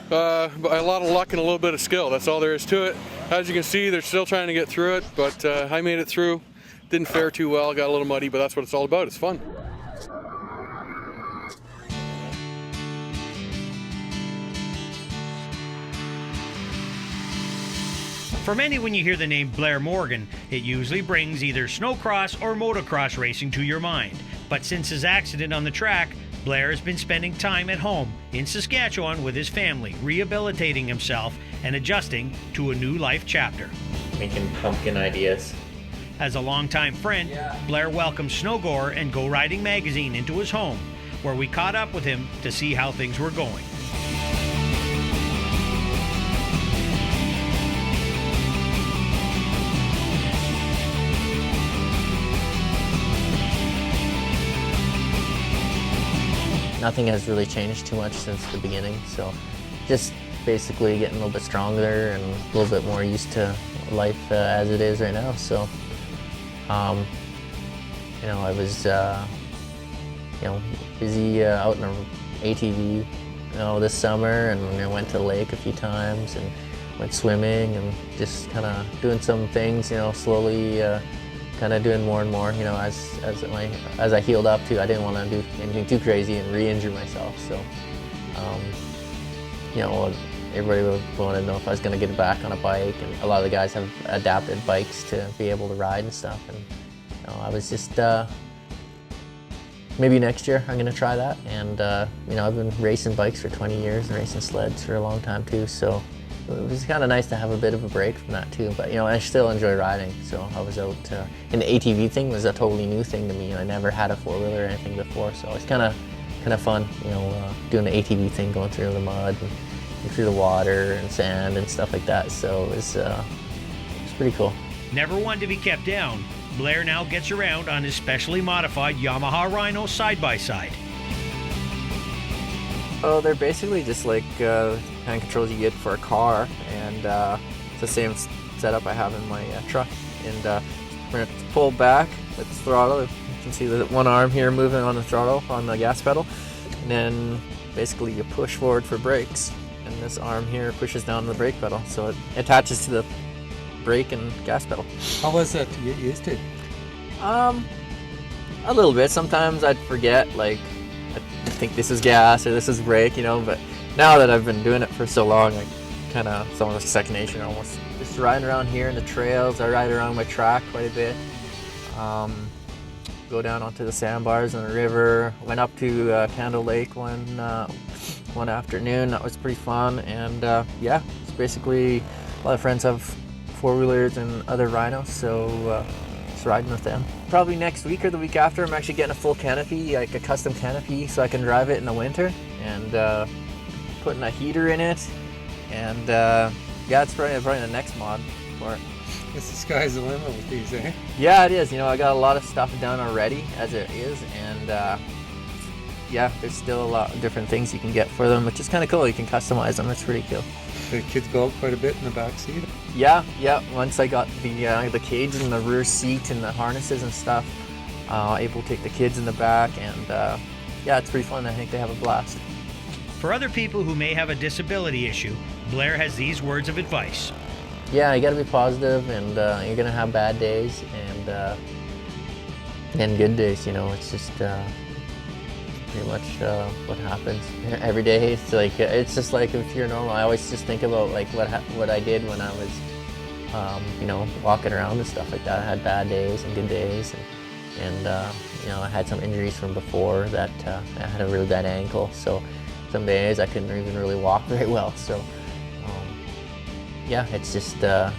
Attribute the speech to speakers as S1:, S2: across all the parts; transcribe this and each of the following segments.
S1: But a lot of luck and a little bit of skill. That's all there is to it. As you can see, they're still trying to get through it, but I made it through. Didn't fare too well, got a little muddy, but that's what it's all about. It's fun.
S2: For many, when you hear the name Blair Morgan, it usually brings either snowcross or motocross racing to your mind. But since his accident on the track, Blair has been spending time at home in Saskatchewan with his family, rehabilitating himself and adjusting to a new life chapter.
S3: Making pumpkin ideas.
S2: As a longtime friend, Blair welcomed Snowgoer and Go Riding magazine into his home, where we caught up with him to see how things were going.
S3: Nothing has really changed too much since the beginning, so just basically getting a little bit stronger and a little bit more used to life as it is right now. So, I was, busy out in an ATV, this summer, and I went to the lake a few times and went swimming and just kind of doing some things, slowly. Kind of doing more and more, as I healed up too. I didn't want to do anything too crazy and re-injure myself. So, everybody would want to know if I was going to get back on a bike, and a lot of the guys have adapted bikes to be able to ride and stuff. And I was just maybe next year I'm going to try that. And I've been racing bikes for 20 years and racing sleds for a long time too. So. It was kind of nice to have a bit of a break from that too, but I still enjoy riding. So I was out, and the ATV thing was a totally new thing to me. I never had a four-wheeler or anything before, so it was kind of fun, doing the ATV thing, going through the mud and through the water and sand and stuff like that. So it was pretty cool.
S2: Never one to be kept down, Blair now gets around on his specially modified Yamaha Rhino side-by-side.
S4: Oh, they're basically just like hand controls you get for a car, and it's the same setup I have in my truck. And when it's pulled back, it's throttle. You can see the one arm here moving on the throttle on the gas pedal, and then basically you push forward for brakes, and this arm here pushes down on the brake pedal, so it attaches to the brake and gas pedal.
S5: How was that to get used to?
S4: A little bit. Sometimes I'd forget, like, I think this is gas or this is brake, but now that I've been doing it for so long, it's almost like second nature almost. Just riding around here in the trails. I ride around my track quite a bit. Go down onto the sandbars on the river. Went up to Candle Lake one afternoon. That was pretty fun. And it's basically a lot of friends have four-wheelers and other Rhinos, so just riding with them. Probably next week or the week after, I'm actually getting a full canopy, like a custom canopy, so I can drive it in the winter, and putting a heater in it, and it's probably the next mod for it.
S5: I guess the sky's the limit with these, eh?
S4: Yeah, it is. I got a lot of stuff done already as it is, and there's still a lot of different things you can get for them, which is kind of cool. You can customize them. It's pretty cool.
S5: The kids go out quite a bit in the back seat.
S4: Yeah. Once I got the cage and the rear seat and the harnesses and stuff, able to take the kids in the back, and it's pretty fun. I think they have a blast.
S2: For other people who may have a disability issue, Blair has these words of advice.
S4: Yeah, you got to be positive, and you're gonna have bad days and good days. It's just pretty much what happens every day. It's just like if you're normal. I always just think about like what I did when I was walking around and stuff like that. I had bad days and good days, and I had some injuries from before that. I had a really bad ankle, so some days I couldn't even really walk very well. So it's just gotta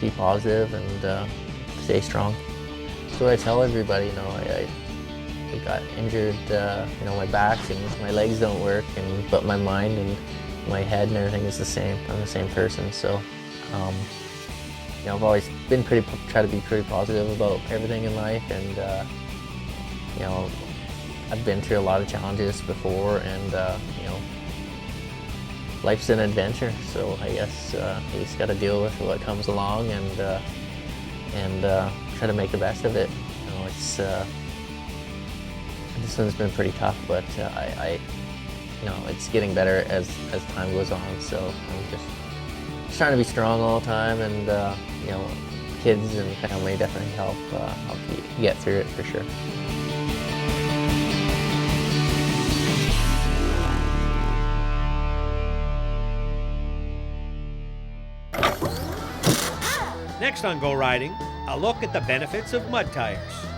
S4: be positive and stay strong. So I tell everybody, I got injured, my back and my legs don't work, but my mind and my head and everything is the same. I'm the same person, so I've always been try to be pretty positive about everything in life, and I've been through a lot of challenges before, and life's an adventure, so I guess you just got to deal with what comes along and try to make the best of it. It's this one's been pretty tough, but
S3: it's getting better as time goes on. So I'm just trying to be strong all the time, and kids and family definitely help you get through it for sure.
S2: Next on Go Riding, a look at the benefits of mud tires.